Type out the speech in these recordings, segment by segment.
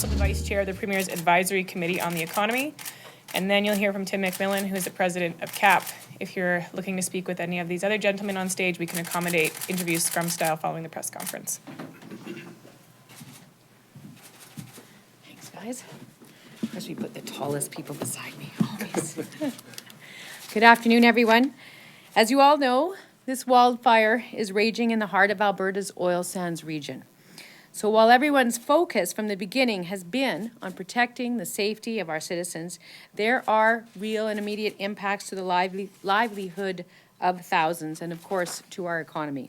also the Vice Chair of the Premier's Advisory Committee on the Economy. And then you'll hear from Tim McMillan, who is the President of CAP. If you're looking to speak with any of these other gentlemen on stage, we can accommodate interviews scrum style following the press conference. Thanks, guys. First, we put the tallest people beside me, always. Good afternoon, everyone. As you all know, this wildfire is raging in the heart of Alberta's oil sands region. So while everyone's focus from the beginning has been on protecting the safety of our citizens, there are real and immediate impacts to the livelihood of thousands and, of course, to our economy.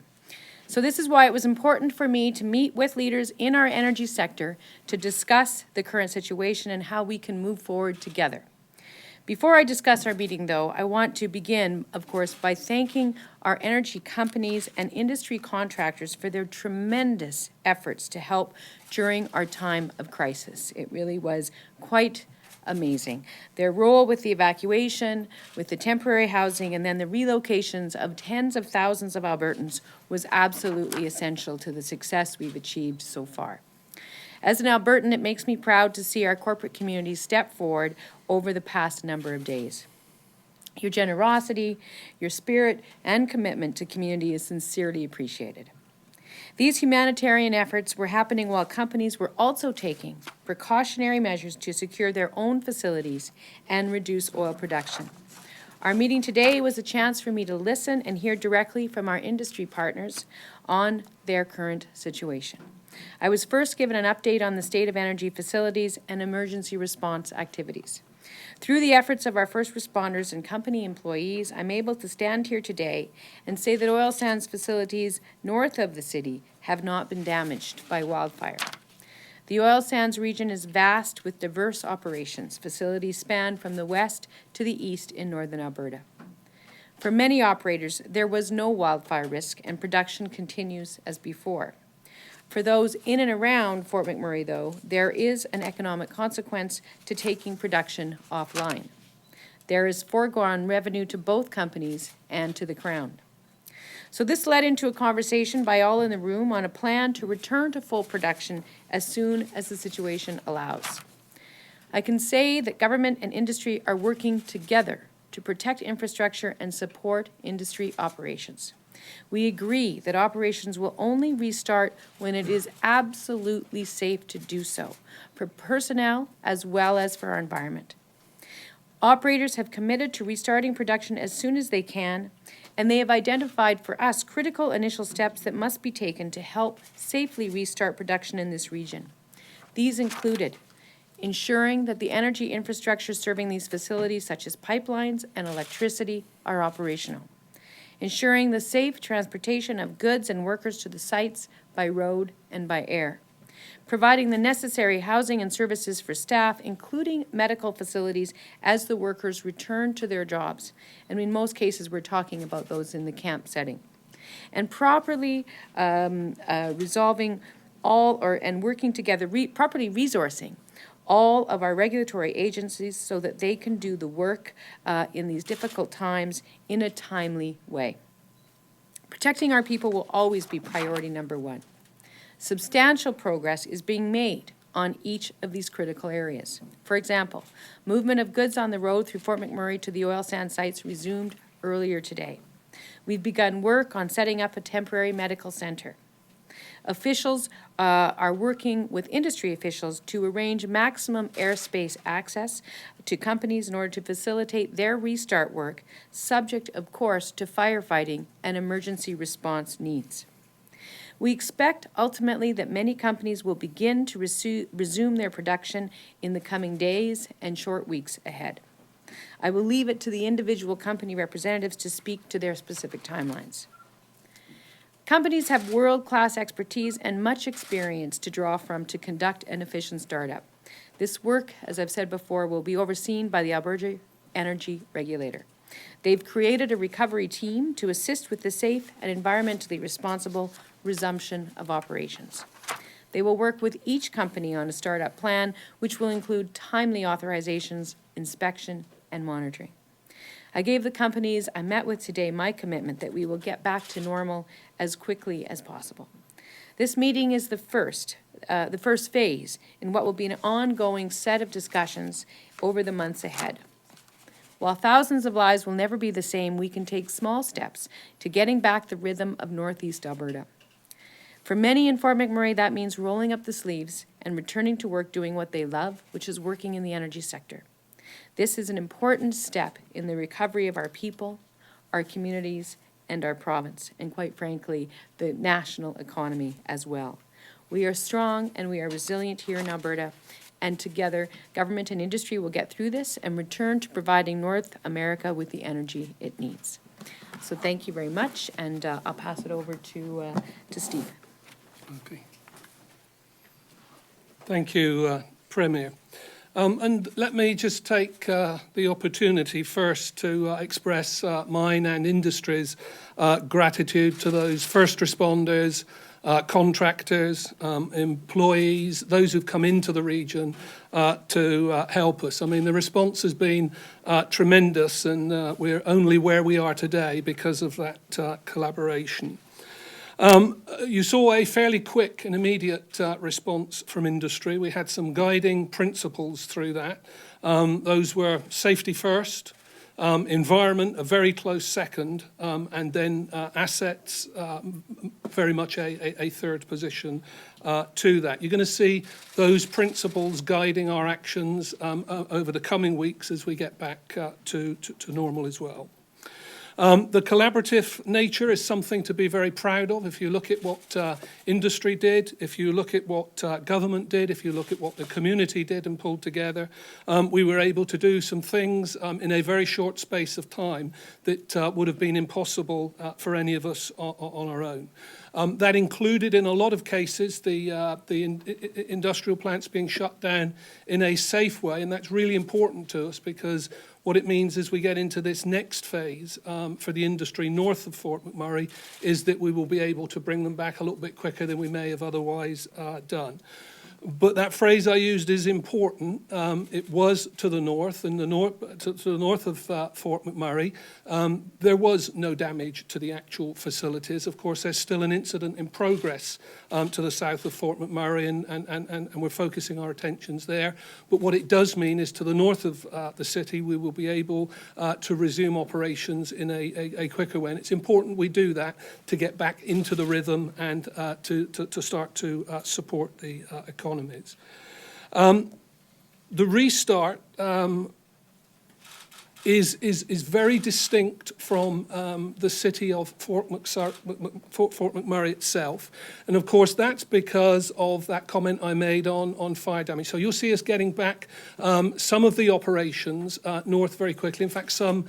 So this is why it was important for me to meet with leaders in our energy sector to discuss the current situation and how we can move forward together. Before I discuss our meeting, though, I want to begin, of course, by thanking our energy companies and industry contractors for their tremendous efforts to help during our time of crisis. It really was quite amazing. Their role with the evacuation, with the temporary housing, and then the relocations of tens of thousands of Albertans was absolutely essential to the success we've achieved so far. As an Albertan, it makes me proud to see our corporate community step forward over the past number of days. Your generosity, your spirit, and commitment to community is sincerely appreciated. These humanitarian efforts were happening while companies were also taking precautionary measures to secure their own facilities and reduce oil production. Our meeting today was a chance for me to listen and hear directly from our industry partners on their current situation. I was first given an update on the state of energy facilities and emergency response activities. Through the efforts of our first responders and company employees, I'm able to stand here today and say that oil sands facilities north of the city have not been damaged by wildfire. The oil sands region is vast with diverse operations. Facilities span from the west to the east in northern Alberta. For many operators, there was no wildfire risk and production continues as before. For those in and around Fort McMurray, though, there is an economic consequence to taking production offline. There is foregone revenue to both companies and to the Crown. So this led into a conversation by all in the room on a plan to return to full production as soon as the situation allows. I can say that government and industry are working together to protect infrastructure and support industry operations. We agree that operations will only restart when it is absolutely safe to do so, for personnel as well as for our environment. Operators have committed to restarting production as soon as they can, and they have identified for us critical initial steps that must be taken to help safely restart production in this region. These included ensuring that the energy infrastructure serving these facilities, such as pipelines and electricity, are operational. Ensuring the safe transportation of goods and workers to the sites by road and by air. Providing the necessary housing and services for staff, including medical facilities, as the workers return to their jobs. And in most cases, we're talking about those in the camp setting. And properly resolving all and working together, properly resourcing all of our regulatory agencies so that they can do the work in these difficult times in a timely way. Protecting our people will always be priority number one. Substantial progress is being made on each of these critical areas. For example, movement of goods on the road through Fort McMurray to the oil sand sites resumed earlier today. We've begun work on setting up a temporary medical center. Officials are working with industry officials to arrange maximum airspace access to companies in order to facilitate their restart work, subject, of course, to firefighting and emergency response needs. We expect ultimately that many companies will begin to resume their production in the coming days and short weeks ahead. I will leave it to the individual company representatives to speak to their specific timelines. Companies have world-class expertise and much experience to draw from to conduct an efficient startup. This work, as I've said before, will be overseen by the Alberta Energy Regulator. They've created a recovery team to assist with the safe and environmentally responsible resumption of operations. They will work with each company on a startup plan, which will include timely authorizations, inspection, and monitoring. I gave the companies I met with today my commitment that we will get back to normal as quickly as possible. This meeting is the first phase in what will be an ongoing set of discussions over the months ahead. While thousands of lives will never be the same, we can take small steps to getting back the rhythm of Northeast Alberta. For many in Fort McMurray, that means rolling up the sleeves and returning to work doing what they love, which is working in the energy sector. This is an important step in the recovery of our people, our communities, and our province, and quite frankly, the national economy as well. We are strong and we are resilient here in Alberta, and together, government and industry will get through this and return to providing North America with the energy it needs. So thank you very much, and I'll pass it over to Steve. Okay. Thank you, Premier. And let me just take the opportunity first to express mine and industry's gratitude to those first responders, contractors, employees, those who've come into the region to help us. I mean, the response has been tremendous, and we're only where we are today because of that collaboration. You saw a fairly quick and immediate response from industry. We had some guiding principles through that. Those were safety first, environment a very close second, and then assets very much a third position to that. You're going to see those principles guiding our actions over the coming weeks as we get back to normal as well. The collaborative nature is something to be very proud of. If you look at what industry did, if you look at what government did, if you look at what the community did and pulled together, we were able to do some things in a very short space of time that would have been impossible for any of us on our own. That included, in a lot of cases, the industrial plants being shut down in a safe way, and that's really important to us because what it means as we get into this next phase for the industry north of Fort McMurray is that we will be able to bring them back a little bit quicker than we may have otherwise done. But that phrase I used is important. It was to the north, and to the north of Fort McMurray. There was no damage to the actual facilities. Of course, there's still an incident in progress to the south of Fort McMurray, and we're focusing our attentions there. But what it does mean is to the north of the city, we will be able to resume operations in a quicker way. And it's important we do that to get back into the rhythm and to start to support the economies. The restart is very distinct from the city of Fort McMurray itself. And of course, that's because of that comment I made on fire damage. So you'll see us getting back some of the operations north very quickly. In fact, some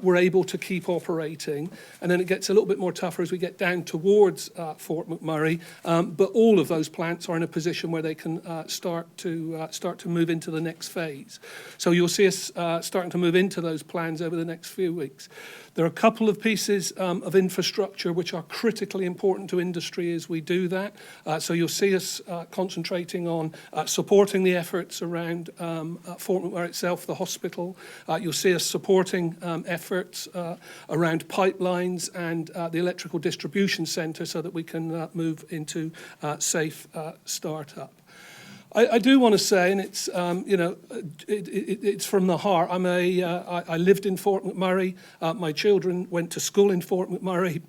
were able to keep operating. And then it gets a little bit more tougher as we get down towards Fort McMurray. But all of those plants are in a position where they can start to move into the next phase. So you'll see us starting to move into those plans over the next few weeks. There are a couple of pieces of infrastructure which are critically important to industry as we do that. So you'll see us concentrating on supporting the efforts around Fort McMurray itself, the hospital. You'll see us supporting efforts around pipelines and the electrical distribution centre so that we can move into safe startup. I do want to say, and it's it's from the heart. I lived in Fort McMurray. My children went to school in Fort McMurray.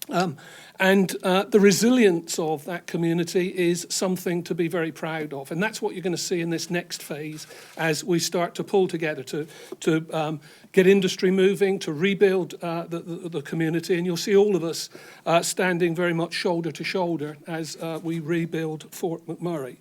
And the resilience of that community is something to be very proud of. And that's what you're going to see in this next phase as we start to pull together to get industry moving, to rebuild the community. And you'll see all of us standing very much shoulder to shoulder as we rebuild Fort McMurray.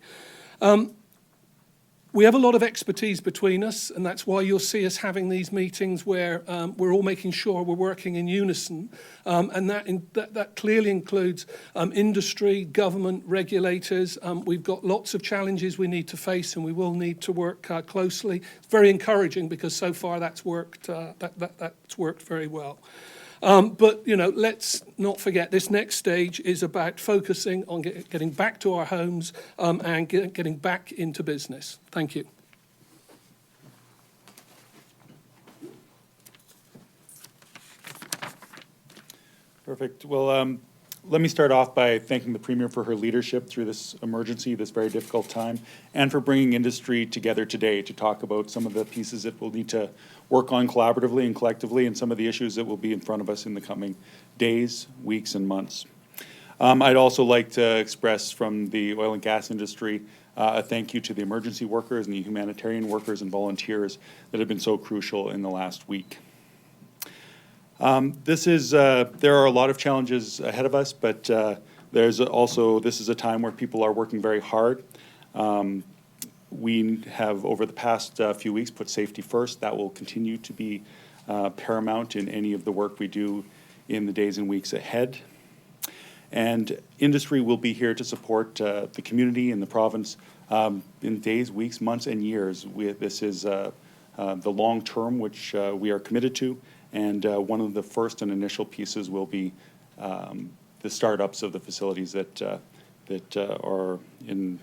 We have a lot of expertise between us, and that's why you'll see us having these meetings where we're all making sure we're working in unison. And that clearly includes industry, government, regulators. We've got lots of challenges we need to face, and we will need to work closely. It's very encouraging because so far that's worked very well. But, let's not forget this next stage is about focusing on getting back to our homes and getting back into business. Thank you. Perfect. Well, let me start off by thanking the Premier for her leadership through this emergency, this very difficult time, and for bringing industry together today to talk about some of the pieces that we'll need to work on collaboratively and collectively, and some of the issues that will be in front of us in the coming days, weeks, and months. I'd also like to express from the oil and gas industry a thank you to the emergency workers and the humanitarian workers and volunteers that have been so crucial in the last week. There are a lot of challenges ahead of us, but this is a time where people are working very hard. We have, over the past few weeks, put safety first. That will continue to be paramount in any of the work we do in the days and weeks ahead. And industry will be here to support the community and the province in days, weeks, months, and years. This is the long term, which we are committed to. And one of the first and initial pieces will be the startups of the facilities that are in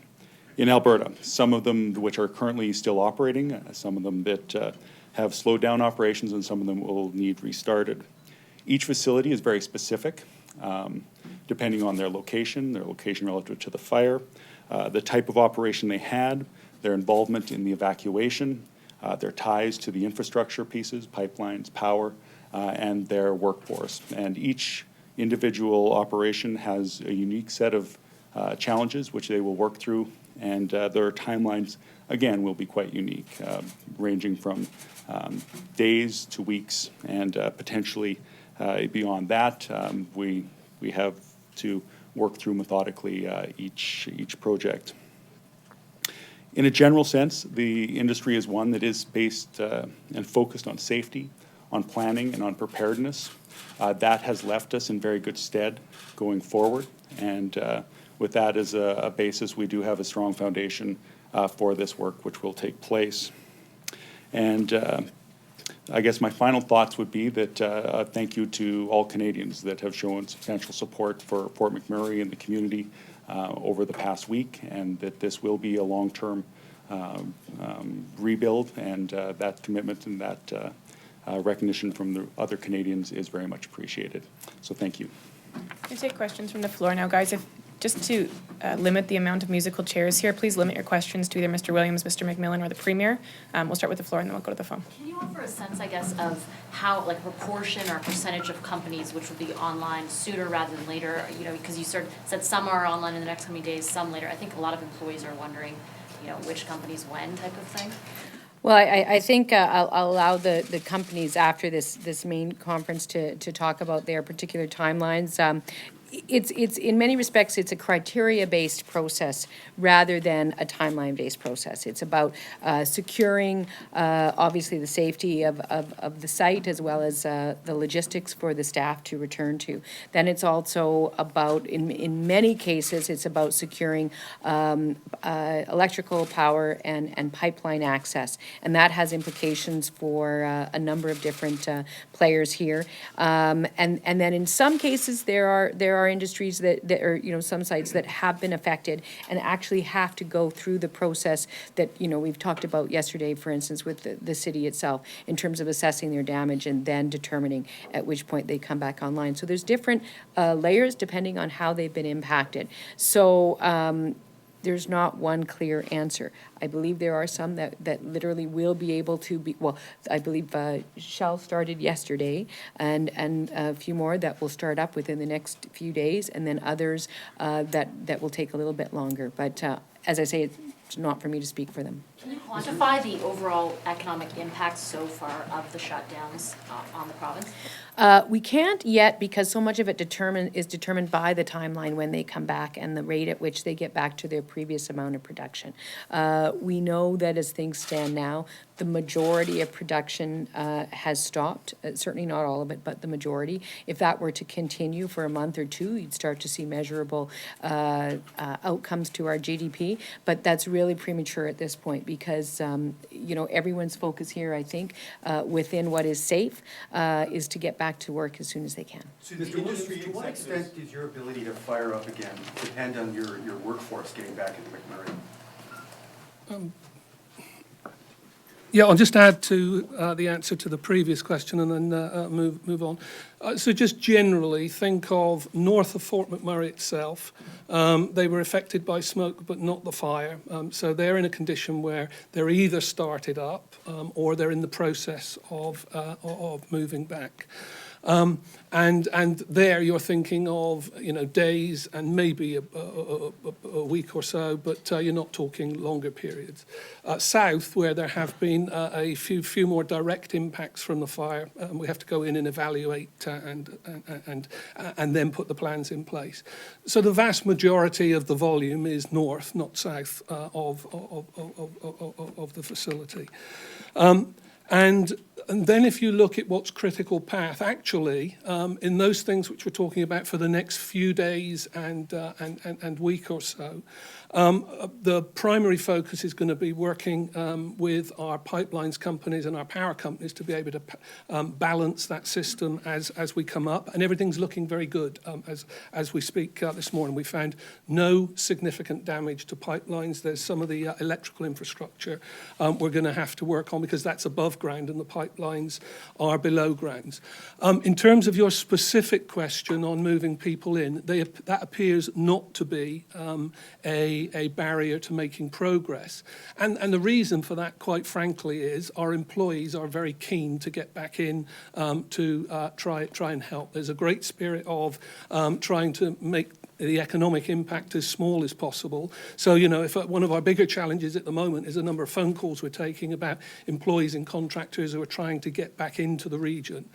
Alberta. Some of them which are currently still operating, some of them that have slowed down operations, and some of them will need restarted. Each facility is very specific, depending on their location relative to the fire, the type of operation they had, their involvement in the evacuation, their ties to the infrastructure pieces, pipelines, power, and their workforce. And each individual operation has a unique set of challenges which they will work through, and their timelines, again, will be quite unique, ranging from days to weeks, and potentially beyond that. We have to work through methodically each project. In a general sense, the industry is one that is based and focused on safety, on planning, and on preparedness. That has left us in very good stead going forward. And with that as a basis, we do have a strong foundation for this work which will take place. And I guess my final thoughts would be that thank you to all Canadians that have shown substantial support for Fort McMurray and the community over the past week, and that this will be a long-term rebuild, and that commitment and that recognition from the other Canadians is very much appreciated. So thank you. We'll take questions from the floor now, guys. Just to limit the amount of musical chairs here, please limit your questions to either Mr. Williams, Mr. McMillan, or the Premier. We'll start with the floor and then we'll go to the phone. Can you offer a sense, I guess, of how, like, proportion or percentage of companies which will be online sooner rather than later? You know, because you said some are online in the next coming days, some later. I think a lot of employees are wondering, you know, which companies when type of thing. Well, I think I'll allow the companies after this main conference to talk about their particular timelines. It's in many respects, it's a criteria-based process rather than a timeline-based process. It's about securing, obviously, the safety of the site as well as the logistics for the staff to return to. Then it's also about, in many cases, it's about securing electrical power and pipeline access. And that has implications for a number of different players here. And then in some cases, there are industries that are, you know, some sites that have been affected and actually have to go through the process that, you know, we've talked about yesterday, for instance, with the city itself, in terms of assessing their damage and then determining at which point they come back online. So there's different layers depending on how they've been impacted. So there's not one clear answer. I believe there are some that literally will be able to be, well, I believe Shell started yesterday, and a few more that will start up within the next few days, and then others that will take a little bit longer. But as I say, it's not for me to speak for them. Can you quantify the overall economic impact so far of the shutdowns on the province? We can't yet, because so much of it is determined by the timeline when they come back and the rate at which they get back to their previous amount of production. We know that as things stand now, the majority of production has stopped, certainly not all of it, but the majority. If that were to continue for a month or two, you'd start to see measurable outcomes to our GDP, but that's really premature at this point because, you know, everyone's focus here, I think, within what is safe, is to get back to work as soon as they can. So the industry, to what extent does your ability to fire up again depend on your workforce getting back into McMurray? Yeah, I'll just add to the answer to the previous question and then move on. So just generally, think of north of Fort McMurray itself. They were affected by smoke, but not the fire. So they're in a condition where they're either started up or they're in the process of moving back. And there you're thinking of, you know, days and maybe a week or so, but you're not talking longer periods. South, where there have been a few more direct impacts from the fire, we have to go in and evaluate and then put the plans in place. So the vast majority of the volume is north, not south of the facility. And then if you look at what's critical path, actually, in those things which we're talking about for the next few days and week or so, the primary focus is going to be working with our pipelines companies and our power companies to be able to balance that system as we come up. And everything's looking very good as we speak this morning. We found no significant damage to pipelines. There's some of the electrical infrastructure we're going to have to work on because that's above ground and the pipelines are below ground. In terms of your specific question on moving people in, that appears not to be a barrier to making progress. And the reason for that, quite frankly, is our employees are very keen to get back in to try and help. There's a great spirit of trying to make the economic impact as small as possible. So, you know, if one of our bigger challenges at the moment is a number of phone calls we're taking about employees and contractors who are trying to get back into the region.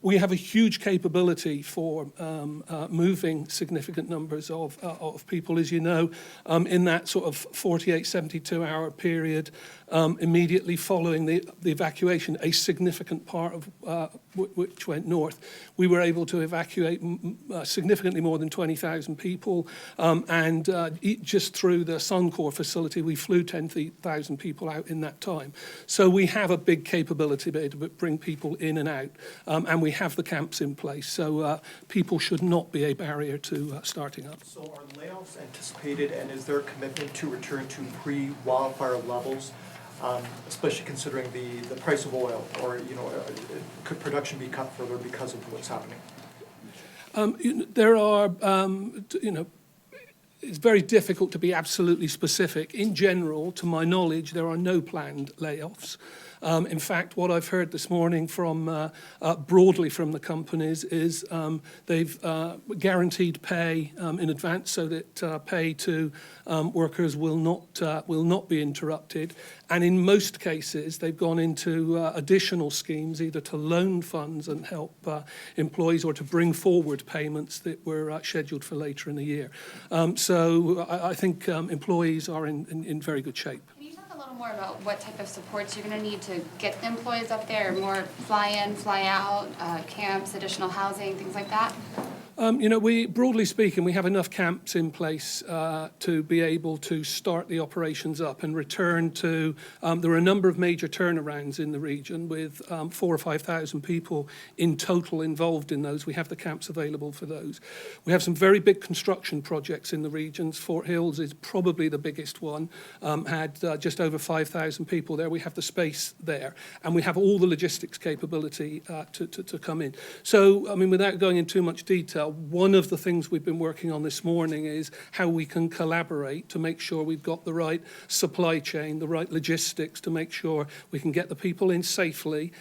We have a huge capability for moving significant numbers of people, as you know, in that sort of 48, 72-hour period immediately following the evacuation, a significant part of which went north. We were able to evacuate significantly more than 20,000 people, and just through the Suncor facility, we flew 10,000 people out in that time. So we have a big capability to bring people in and out, and we have the camps in place. So people should not be a barrier to starting up. So are layoffs anticipated, and is there a commitment to return to pre-wildfire levels? Especially considering the price of oil, or could production be cut further because of what's happening? There are, it's very difficult to be absolutely specific. In general, to my knowledge, there are no planned layoffs. In fact, what I've heard this morning from broadly from the companies is they've guaranteed pay in advance so that pay to workers will not be interrupted. And in most cases, they've gone into additional schemes, either to loan funds and help employees or to bring forward payments that were scheduled for later in the year. So I think employees are in very good shape. A little more about what type of supports you're going to need to get the employees up there, more fly-in, fly-out, camps, additional housing, things like that? We, broadly speaking, we have enough camps in place to be able to start the operations up and return to, there are a number of major turnarounds in the region with 4,000 or 5,000 people in total involved in those. We have the camps available for those. We have some very big construction projects in the regions. Fort Hills is probably the biggest one, had just over 5,000 people there. We have the space there, and we have all the logistics capability to come in. So, I mean, without going into too much detail, one of the things we've been working on this morning is how we can collaborate to make sure we've got the right supply chain, the right logistics to make sure we can get the people in safely,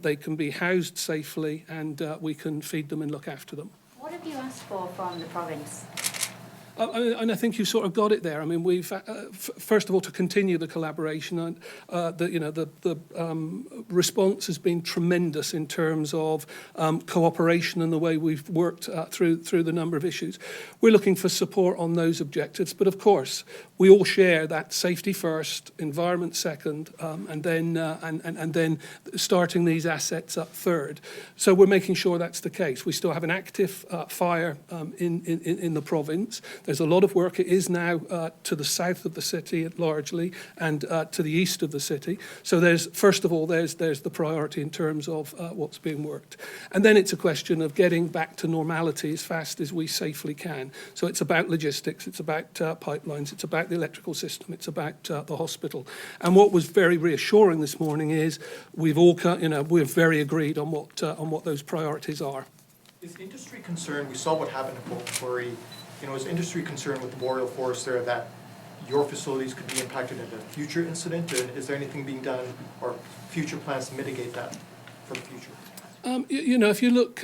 they can be housed safely, and we can feed them and look after them. What have you asked for from the province? And I think you sort of got it there. I mean, we've first of all to continue the collaboration, and the response has been tremendous in terms of cooperation and the way we've worked through the number of issues. We're looking for support on those objectives, but of course we all share that safety first, environment second, and then starting these assets up third. So we're making sure that's the case. We still have an active fire in the province. There's a lot of work. It is now to the south of the city largely and to the east of the city. So there's, first of all, there's the priority in terms of what's being worked. And then it's a question of getting back to normality as fast as we safely can. So it's about logistics, it's about pipelines, it's about the electrical system, it's about the hospital. And what was very reassuring this morning is we've all, we're very agreed on what those priorities are. Is industry concerned, we saw what happened in Port McMurray, is industry concerned with the boreal forest there that your facilities could be impacted in a future incident? And is there anything being done or future plans to mitigate that for the future? If you look,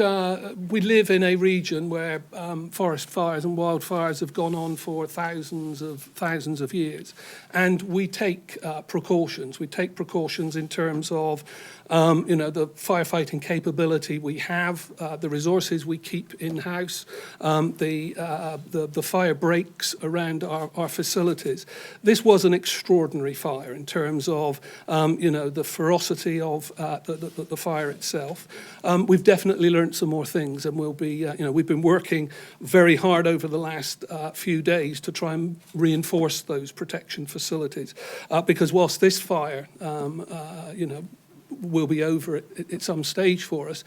we live in a region where forest fires and wildfires have gone on for thousands of years, and we take precautions. We take precautions in terms of, the firefighting capability we have, the resources we keep in house, the fire breaks around our facilities. This was an extraordinary fire in terms of, the ferocity of the fire itself. We've definitely learned some more things, and we'll be, we've been working very hard over the last few days to try and reinforce those protection facilities. Because whilst this fire, will be over at some stage for us,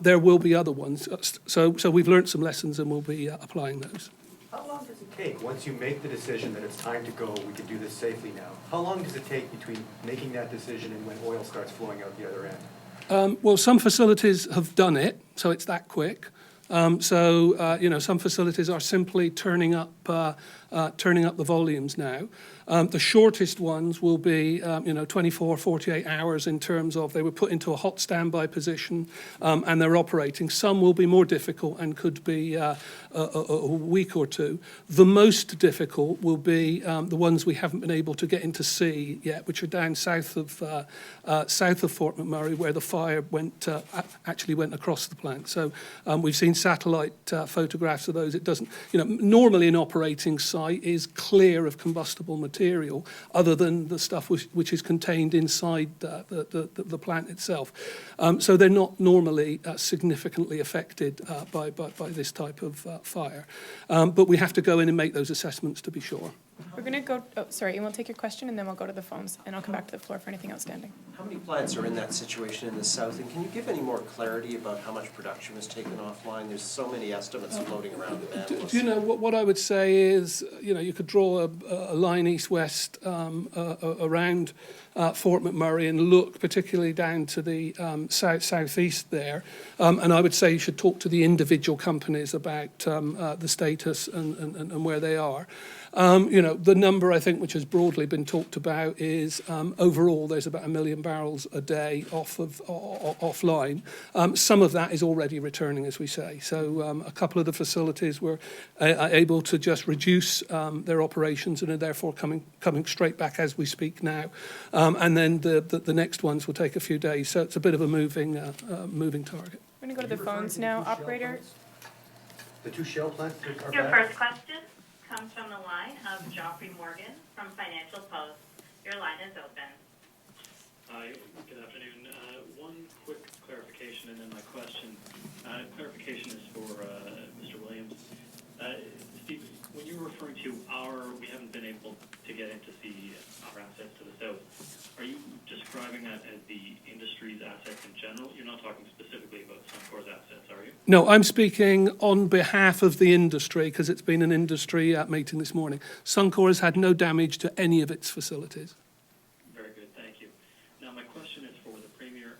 there will be other ones. So we've learned some lessons, and we'll be applying those. How long does it take, once you make the decision that it's time to go, we can do this safely now? How long does it take between making that decision and when oil starts flowing out the other end? Well, some facilities have done it, so it's that quick. Some facilities are simply turning up the volumes now. The shortest ones will be, 24, 48 hours in terms of they were put into a hot standby position and they're operating. Some will be more difficult and could be a week or two. The most difficult will be the ones we haven't been able to get into sea yet, which are down south of Fort McMurray, where the fire actually went across the plant. So we've seen satellite photographs of those. It doesn't, normally an operating site is clear of combustible material, other than the stuff which is contained inside the plant itself. So they're not normally significantly affected by this type of fire. But we have to go in and make those assessments to be sure. We're going to go, and we'll take your question, and then we'll go to the phones, and I'll come back to the floor for anything outstanding. How many plants are in that situation in the south, and can you give any more clarity about how much production was taken offline? There's so many estimates floating around the analysts. Do you know what I would say is, you could draw a line east-west around Fort McMurray and look particularly down to the southeast there, and I would say you should talk to the individual companies about the status and where they are. The number, I think, which has broadly been talked about is overall there's about 1 million barrels a day offline. Some of that is already returning, as we say. So a couple of the facilities were able to just reduce their operations and are therefore coming straight back as we speak now. And then the next ones will take a few days. So it's a bit of a moving target. We're going to go to the phones now. Operator? The two shell plants are Your back? first question comes from the line of Geoffrey Morgan from Financial Post. Your line is open. Hi, good afternoon. One quick clarification and then my question. Clarification is for Mr. Williams. Steve, when you're referring to we haven't been able to get in to see our assets to the south, are you describing that as the industry's assets in general? You're not talking specifically about Suncor's assets, are you? No, I'm speaking on behalf of the industry because it's been an industry meeting this morning. Suncor has had no damage to any of its facilities. Very good, thank you. Now my question is for the Premier.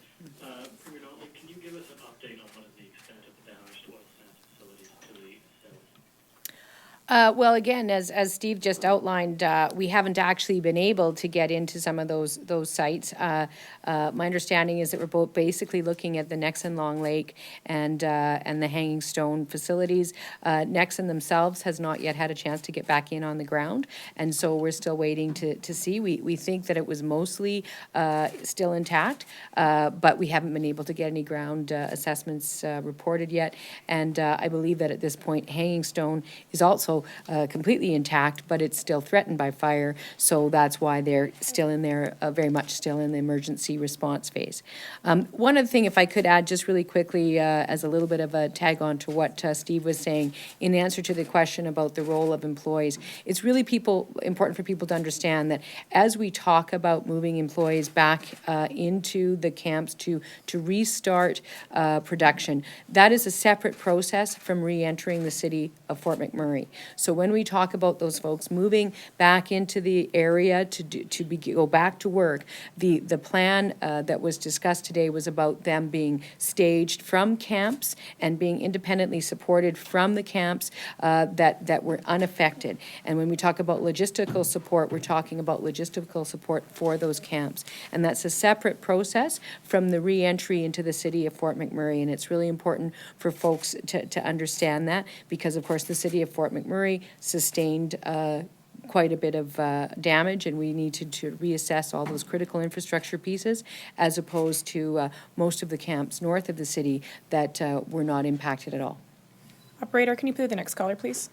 Premier Donnelly, can you give us an update on what is the extent of the damage to oil sands facilities to the south? Well, again, as Steve just outlined, we haven't actually been able to get into some of those sites. My understanding is that we're both basically looking at the Nexen Long Lake and the Hanging Stone facilities. Nexen themselves has not yet had a chance to get back in on the ground, and so we're still waiting to see. We think that it was mostly still intact, but we haven't been able to get any ground assessments reported yet. And I believe that at this point, Hanging Stone is also still completely intact, but it's still threatened by fire. So that's why they're still in there, very much still in the emergency response phase. One other thing, if I could add just really quickly, as a little bit of a tag on to what Steve was saying, in answer to the question about the role of employees, it's really important for people to understand that as we talk about moving employees back into the camps to restart production, that is a separate process from re-entering the city of Fort McMurray. So when we talk about those folks moving back into the area go back to work, the plan that was discussed today was about them being staged from camps and being independently supported from the camps that were unaffected. And when we talk about logistical support, we're talking about logistical support for those camps. And that's a separate process from the re-entry into the city of Fort McMurray. And it's really important for folks to understand that, because of course the city of Fort McMurray sustained quite a bit of damage, and we need to reassess all those critical infrastructure pieces, as opposed to most of the camps north of the city that were not impacted at all. Operator, can you play the next caller, please?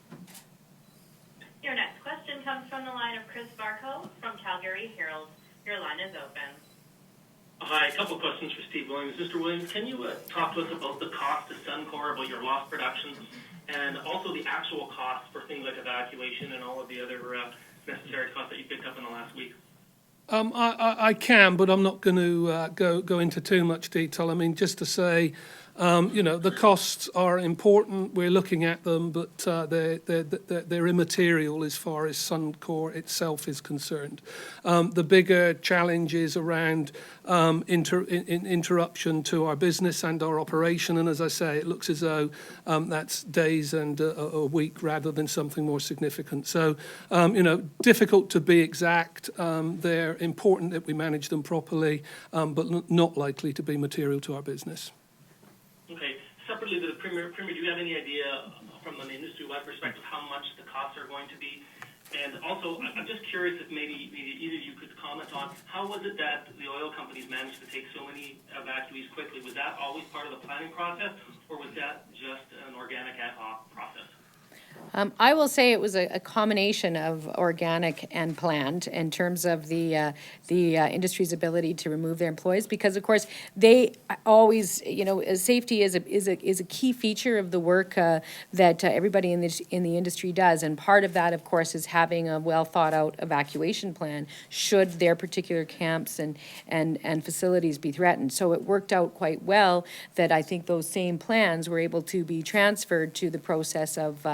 Your next question comes from the line of Chris Barco from Calgary Herald. Your line is open. Hi, a couple of questions for Steve Williams. Mr. Williams, can you talk to us about the cost to Suncor, about your lost productions, and also the actual costs for things like evacuation and all of the other necessary costs that you picked up in the last week? I can, but I'm not going to go into too much detail. I mean, just to say, the costs are important. We're looking at them, but they're immaterial as far as Suncor itself is concerned. The bigger challenge is around interruption to our business and our operation. And as I say, it looks as though that's days and a week rather than something more significant. So, difficult to be exact. They're important that we manage them properly, but not likely to be material to our business. Okay. Separately, the Premier, do you have any idea from an industry-wide perspective how much the costs are going to be? And also, I'm just curious if maybe either of you could comment on how was it that the oil companies managed to take so many evacuees quickly? Was that always part of the planning process, or was that just an organic ad hoc process? I will say it was a combination of organic and planned in terms of the industry's ability to remove their employees, because of course they always, safety is a key feature of the work that everybody in the industry does, and part of that, of course, is having a well thought out evacuation plan should their particular camps and facilities be threatened. So it worked out quite well that I think those same plans were able to be transferred to the process of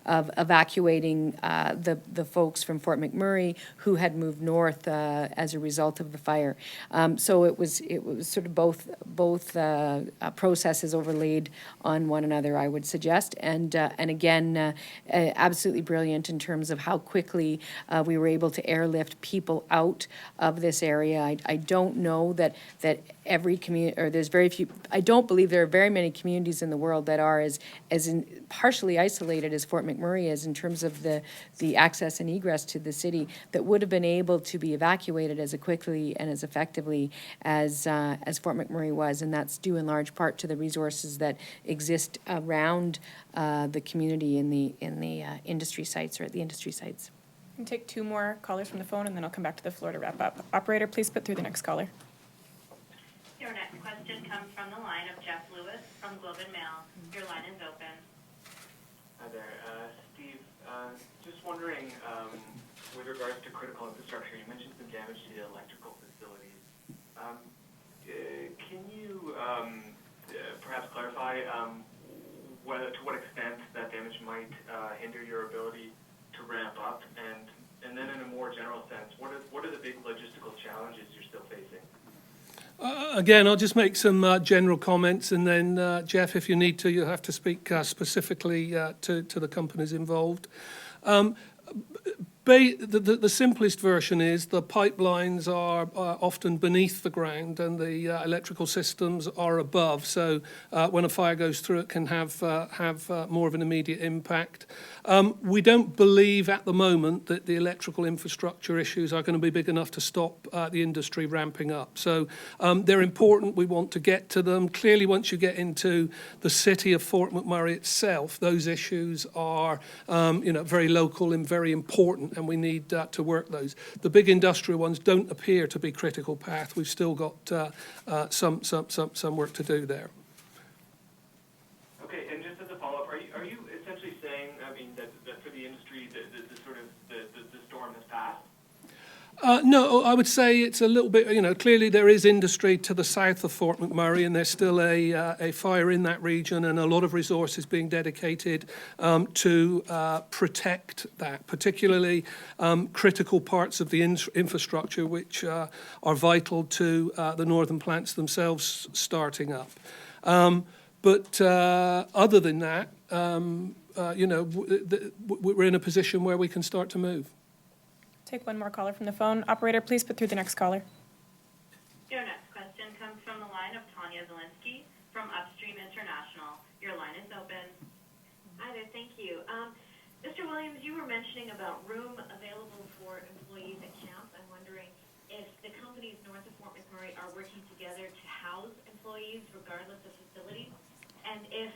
evacuating the folks from Fort McMurray who had moved north as a result of the fire. So it was sort of both processes overlaid on one another, I would suggest, and again, absolutely brilliant in terms of how quickly we were able to airlift people out of this area. I don't know that every community, or there's very few, I don't believe there are very many communities in the world that are as partially isolated as Fort McMurray is in terms of the access and egress to the city, that would have been able to be evacuated as quickly and as effectively as Fort McMurray was, and that's due in large part to the resources that exist around the community in the industry sites, or at the industry sites. I'll take two more callers from the phone, and then I'll come back to the floor to wrap up. Operator, please put through the next caller. Your next question comes from the line of Jeff Lewis from Globe and Mail. Your line is open. Hi there. Steve, just wondering, with regards to critical infrastructure, you mentioned some damage to the electrical facilities. Can you perhaps clarify to what extent that damage might hinder your ability to ramp up? And then in a more general sense, what are the big logistical challenges you're still facing? Again, I'll just make some general comments, and then, Jeff, if you need to, you'll have to speak specifically to the companies involved. The simplest version is the pipelines are often beneath the ground and the electrical systems are above. So when a fire goes through, it can have more of an immediate impact. We don't believe at the moment that the electrical infrastructure issues are going to be big enough to stop the industry ramping up. So they're important. We want to get to them. Clearly, once you get into the city of Fort McMurray itself, those issues are very local and very important, and we need to work those. The big industrial ones don't appear to be critical path. We've still got some work to do there. Okay, and just as a follow-up, are you essentially saying, I mean, that for the industry, the storm has passed? No, I would say it's a little bit, clearly there is industry to the south of Fort McMurray, and there's still a fire in that region and a lot of resources being dedicated to protect that, particularly critical parts of the infrastructure which are vital to the northern plants themselves starting up. But other than that, we're in a position where we can start to move. Take one more caller from the phone. Operator, please put through the next caller. Your next question comes from the line of Tanya Zelinsky from Upstream International. Your line is open. Hi there, thank you. Mr. Williams, you were mentioning about room available for employees at camp. I'm wondering if the companies north of Fort McMurray are working together to house employees regardless of facility, and if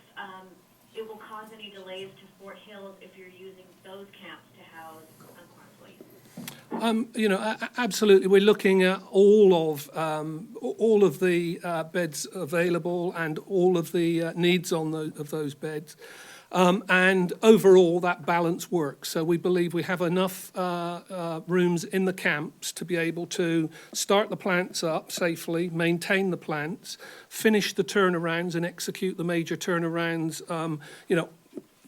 it will cause any delays to Fort Hills if you're using those camps to house employees. Absolutely. We're looking at all of the beds available and all of the needs of those beds. And overall, that balance works. So we believe we have enough rooms in the camps to be able to start the plants up safely, maintain the plants, finish the turnarounds and execute the major turnarounds.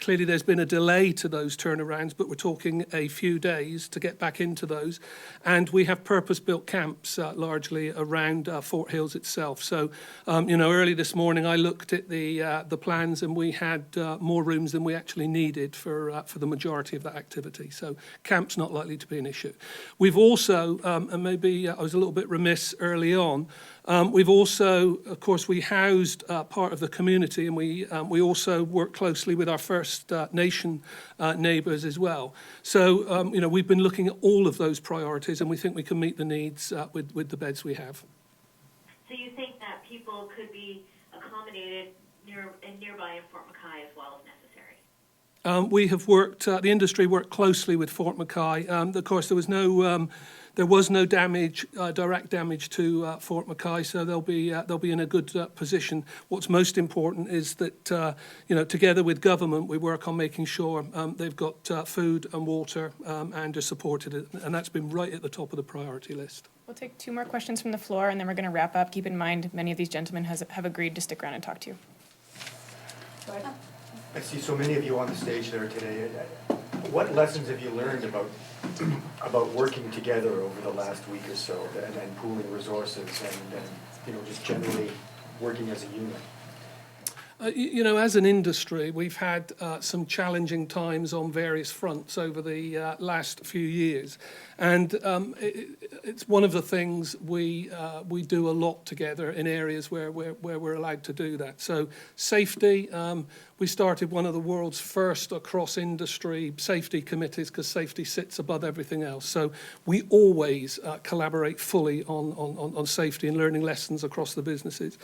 Clearly, there's been a delay to those turnarounds, but we're talking a few days to get back into those. And we have purpose-built camps largely around Fort Hills itself. So, early this morning, I looked at the plans, and we had more rooms than we actually needed for the majority of that activity. So, camp's not likely to be an issue. We've also, and maybe I was a little bit remiss early on, we've also, of course, we housed part of the community, and we also work closely with our First Nation neighbours as well. So, we've been looking at all of those priorities, and we think we can meet the needs with the beds we have. So you think that people could be accommodated nearby in Fort McKay as well as necessary? We have worked, the industry worked closely with Fort McKay. Of course, there was no damage, direct damage to Fort McKay, so they'll be in a good position. What's most important is that together with government, we work on making sure they've got food and water and are supported, and that's been right at the top of the priority list. We'll take two more questions from the floor, and then we're going to wrap up. Keep in mind, many of these gentlemen have agreed to stick around and talk to you. Go ahead. I see so many of you on the stage there today. What lessons have you learned about working together over the last week or so, and pooling resources and just generally working as a unit? As an industry, we've had some challenging times on various fronts over the last few years. And it's one of the things we do a lot together in areas where we're allowed to do that. So safety, we started one of the world's first across industry safety committees because safety sits above everything else. So we always collaborate fully on safety and learning lessons across the businesses.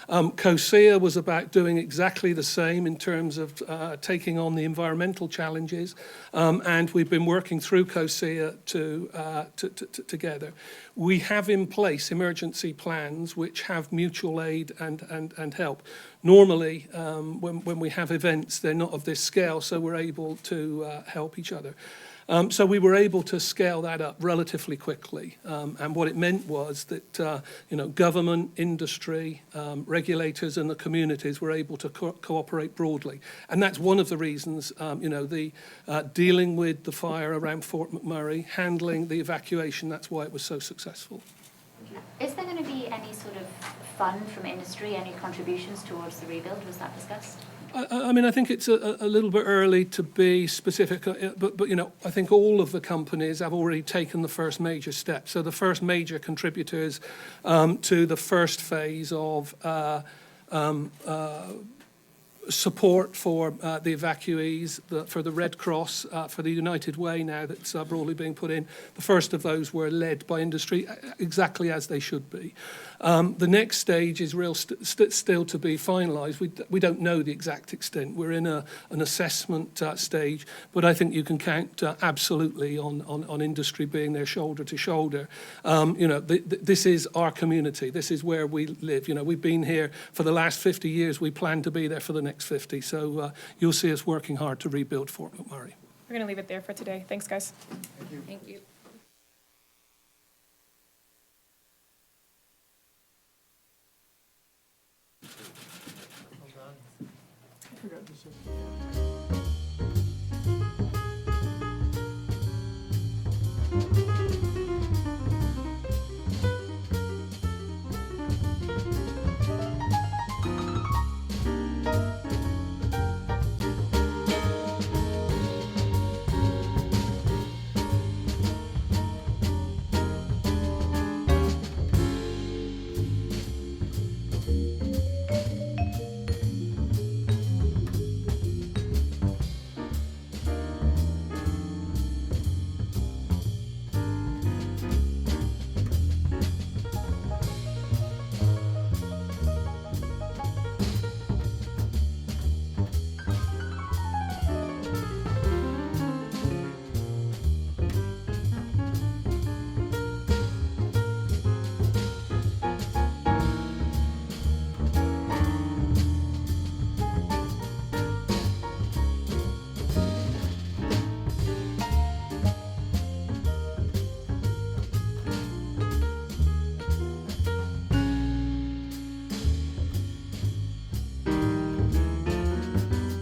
COSIA was about doing exactly the same in terms of taking on the environmental challenges, and we've been working through COSIA together. We have in place emergency plans which have mutual aid and help. Normally, when we have events, they're not of this scale, so we're able to help each other. So we were able to scale that up relatively quickly. And what it meant was that, government, industry, regulators and the communities were able to cooperate broadly. And that's one of the reasons, dealing with the fire around Fort McMurray, handling the evacuation, that's why it was so successful. Is there going to be any sort of fund from industry, any contributions towards the rebuild? Was that discussed? I mean, I think it's a little bit early to be specific, but you know, I think all of the companies have already taken the first major step. So the first major contributors to the first phase of support for the evacuees, for the Red Cross, for the United Way now that's broadly being put in. The first of those were led by industry, exactly as they should be. The next stage is still to be finalised. We don't know the exact extent. We're in an assessment stage, but I think you can count absolutely on industry being there shoulder to shoulder. You know, this is our community. This is where we live. You know, we've been here for the last 50 years. We plan to be there for the next 50. So you'll see us working hard to rebuild Fort McMurray. We're going to leave it there for today. Thanks, guys. Thank you.